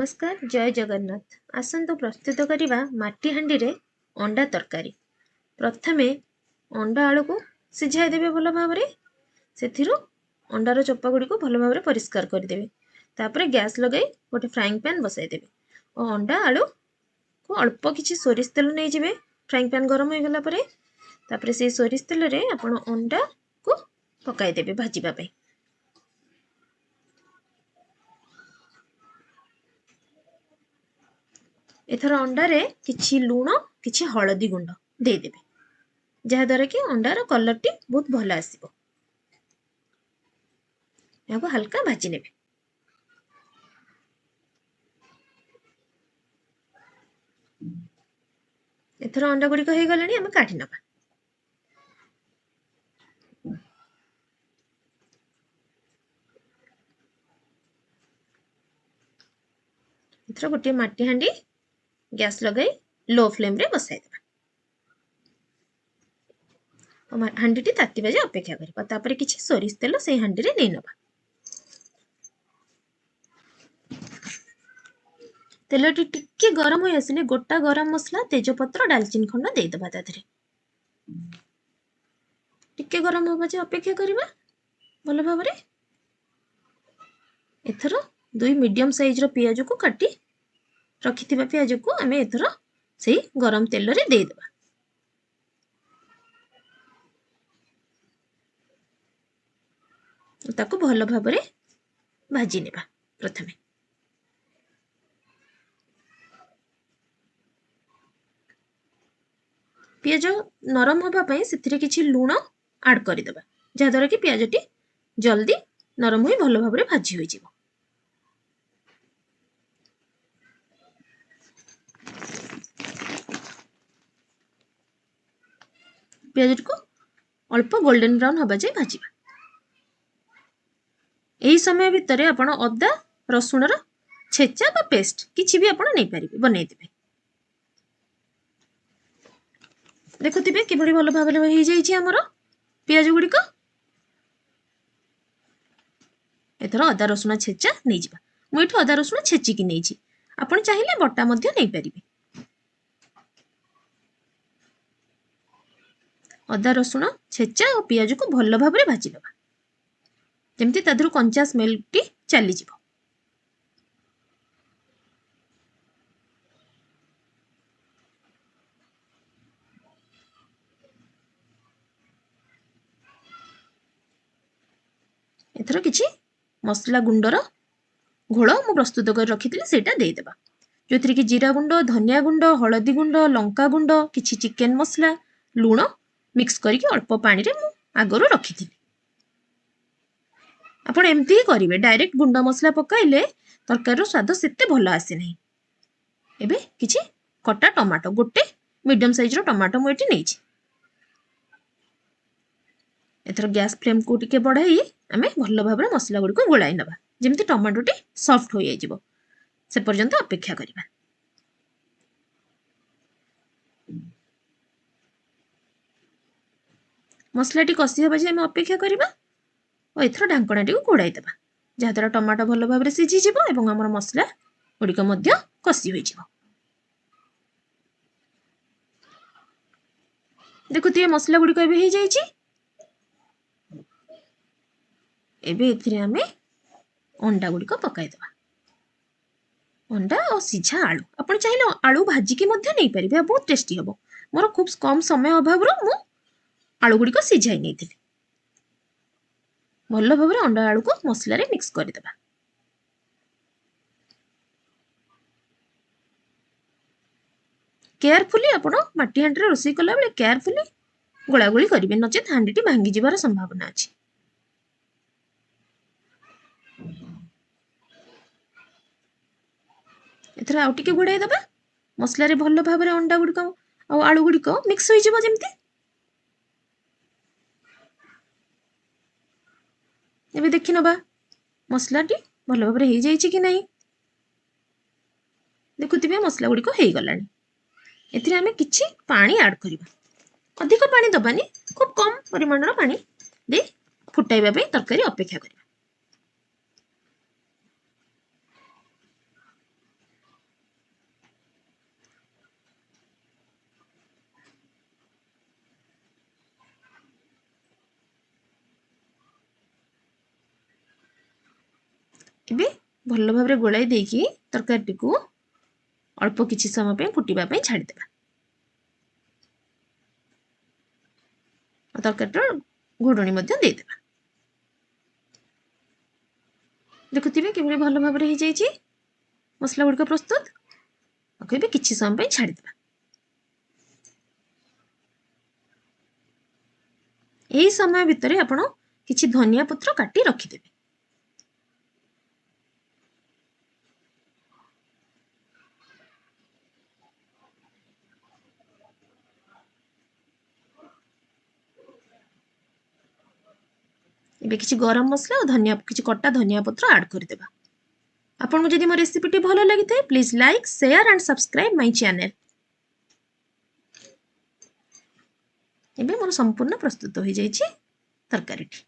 नमस्कार जय जगन्नाथ। आसतु प्रस्तुत करवा माटी हांडी रे अंडा तरकारी। प्रथमे अंडा आलू को सिझाई देबे भल भाव रे। सेथिरु अंडार चोपा गुडी को भल भाव रे परिष्कार कर देबे। तापरे गैस लगाई गोटे फ्राइंग पैन बसाई देबे और अंडा आलू को अल्प किछि सोरिष तेल नै जिवे। फ्राइंग पैन गरम हो गला परे तापरे से सोरिष तेल रे आपण अंडा को पकाई देबे भाजीबा पई। एथर अंडारे किछि लूण किछि हळदी गुंड दे देबे जहा द्वारा कि अंडार कलर टी बहुत भल आसीबो। याको हल्का भाजी नेबे। एथर अंडा गुडी को हे गलानी हम काटी नबा। एथर गोटे माटी हांडी गैस लगाई लो फ्लेम रे बसाई देबा। हांडी टी ताती बाजे अपेक्षा करबा। तापरे किछि सोरिष तेल से हांडी रे नै नबा। तेल टी टिके गरम होई आसिले गोटा गरम मसला तेजपत्र दालचीनी खंड दे दबा ताथरे। टिके गरम होबा जे अपेक्षा करबा भल भाव रे। एथर दुई मीडियम साइज रो पियाज को काटी रखिथिबा पियाज को आमे एथर सेही गरम तेल रे दे देबा। ताको भल भाव रे भाजी नेबा। प्रथमे पियाज नरम होबा पई सेथिरे किछि लूण ऐड करि देबा जहा द्वारा कि पियाज टी जल्दी नरम होई भल भाव रे भाजी होई जिवो। पियाज को अल्प गोल्डन ब्राउन होबा जे भाजीबा। एही समय भितरे आपण अदा रसुण रो छेचा बा पेस्ट किछि भी आपण नै परिबे बनै देबे। देखुथिबे कि बड़ी भल भाव रे होई जाई छी हमर पियाज गुडी को। एथर अदा रसुण छेचा नै जिबा। मु एठो अदा रसुण छेची कि नै छी। आपण चाहिले बटा मध्य नै परिबे। अदा रसुण छेचा और पियाज को भल भाव रे भाजी लबा जेमति तादरु कंचा स्मेल टी चली जिवो। एथर किछि मसला गुंडर घोल मु प्रस्तुत कर रखिथिले सेटा दे देबा जोथिरे कि जीरा गुंड धनिया गुंड हळदी गुंड लंका गुंड किछि चिकन मसला लूण मिक्स करके अल्प पानी रे मु आगरो रखिथिले। आपण एमती ही करिवे डायरेक्ट गुंड मसला पकाइले तरकारी रो स्वाद सेते भलो आसे नै। एबे किछि कटा टमाटो गोटे मीडियम साइज रो टमाटो मु एठी नै छी। एथर गैस फ्लेम को टिके बढ़ाई आमे भल भाव रे मसला गुडी को गोलाई नबा जेमति टमाटो टी सॉफ्ट होई जिवो से पर्यंत अपेक्षा करिबा। मसला टी कसी हबा जे आमे अपेक्षा करिबा और एथर ढांकणा टी को घोड़ाई देबा जहा द्वारा टमाटो भल भाव रे सिझी जिवो एवं हमर मसला गुडी को मध्य कसी होई जिवो। देखुथिए मसला गुडी को एबे हे जाई छी। एबे एथिरे आमे अंडा गुडी को पकाई देबा। अंडा और सिझा आलू आपण चाहिले आलू भाजी के मध्य नै परिबे बहुत टेस्टी हबो। मोर खूब कम समय अभाव रो मु आलू गुडी को सिझाई नै थिले। भल भाव रे अंडा आलू को मसला रे मिक्स कर देबा। केयरफुली आपण माटी हांडी रे रोसई कला बेले केयरफुली गोळा गोळी करिवे नचेत हांडी टी भांगी जिबार संभावना अछि। एथर आउ टिके घोड़ाई दबा मसला रे भल भाव रे अंडा गुडी को आ आलू गुडी को मिक्स होई जिवो जेमति। एबे देखि नबा मसला टी भल भाव रे हे जाई छी कि नै। देखुथिबे मसला गुडी को हे गलानी। एथिरे आमे किछि पानी ऐड करिबा। अधिक पानी दबानी खूब कम परिमाण रो पानी दे फुटाइबा पे तरकारी अपेक्षा करिबा। ଏବେ ଭଲ ଭାବରେ ଗୋଳାଇ ଦେଇକି ତରକାରୀଟିକୁ ଅଳ୍ପ କିଛି ସମୟ ପାଇଁ ଫୁଟିବା ପାଇଁ ଛାଡ଼ିଦେବା। ତରକାରୀର ଘୋଡ଼ଣି ମଧ୍ୟ ଦେଇଦେବା। ଦେଖୁଥିବେ କିଭଳି ଭଲ ଭାବରେ ହେଇଯାଇଛି। ମସଲା ଗୁଡ଼ିକ ପ୍ରସ୍ତୁତ। ତାକୁ ଏବେ କିଛି ସମୟ ପାଇଁ ଛାଡ଼ିଦେବା। ଏହି ସମୟ ଭିତରେ ଆପଣ କିଛି ଧନିଆ ପତ୍ର କାଟି ରଖିଦେବେ। ଏବେ କିଛି ଗରମ ମସଲା ଆଉ କିଛି କଟା ଧନିଆ ପତ୍ର ଆଡ୍ କରିଦେବା। ଆପଣଙ୍କୁ ଯଦି ମୋ ରେସିପିଟି ଭଲ ଲାଗିଥାଏ please like, share and subscribe my channel. ଏବେ ମୋର ସମ୍ପୂର୍ଣ୍ଣ ପ୍ରସ୍ତୁତ ହୋଇଯାଇଛି ତରକାରୀଟି।